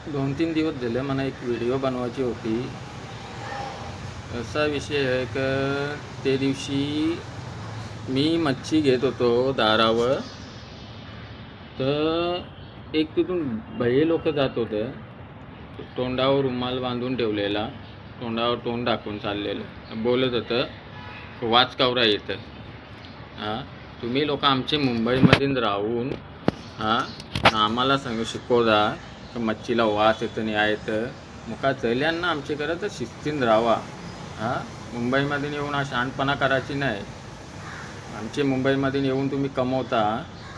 2-3 दिवस झाले मला एक व्हिडिओ बनवायची होती. असा विषय आहे की ते दिवशी मी मच्छी घेत होतो दारावर, तर एक तिथून भैये लोक जात होते. तोंडावर रुमाल बांधून ठेवलेला, तोंडावर तोंड टाकून चाललेलं, बोलत होतं वाचकावरा येतं. हां, तुम्ही लोक आमचे मुंबईमधून राहून आम्हाला शिकवता की मच्छीला वास येतं नाही येतं. मुका चल्यांना आमच्याकडे तर शिस्तीन राहावा. मुंबईमध्ये येऊन शहाणपणा करायची नाही. आमचे मुंबईमध्ये येऊन तुम्ही कमवता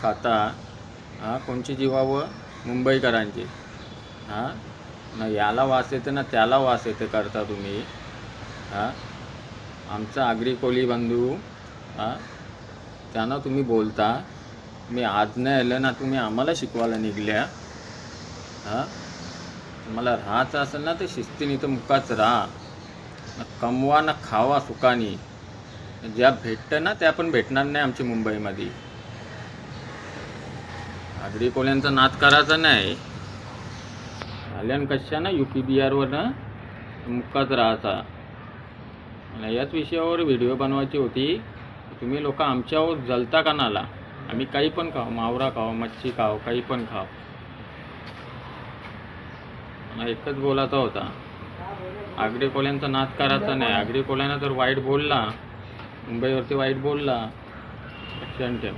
खाता कोणची जीवावं मुंबईकरांची. ना याला वास येते ना त्याला वास येते करता तुम्ही. आमचा आगरी कोली बंधू त्यांना तुम्ही बोलता. मी आज नाही आलं ना, तुम्ही आम्हाला शिकवायला निघल्या. तुम्हाला राहायचं असेल ना तर शिस्तीने तर मुकाच राहा. ना कमवा ना खावा सुखानी. ज्या भेटतं ना त्या पण भेटणार नाही आमच्या मुंबईमध्ये. आगरी कोल्यांचा नाद करायचा नाही. आल्यान कशा ना UP बिहारवर ना मुक्काच राहायचा. आणि याच विषयावर व्हिडिओ बनवायची होती. तुम्ही लोक आमच्यावर जलता का नाला. आम्ही काही पण खाऊ, मावरा खाऊ, मच्छी खाऊ, काही पण खाऊ. एकच बोलायचा होता, आगरी कोल्यांचा नाद करायचा नाही. आगरी कोल्यांना जर वाईट बोलला, मुंबईवरती वाईट बोलला, लक्षात ठेव.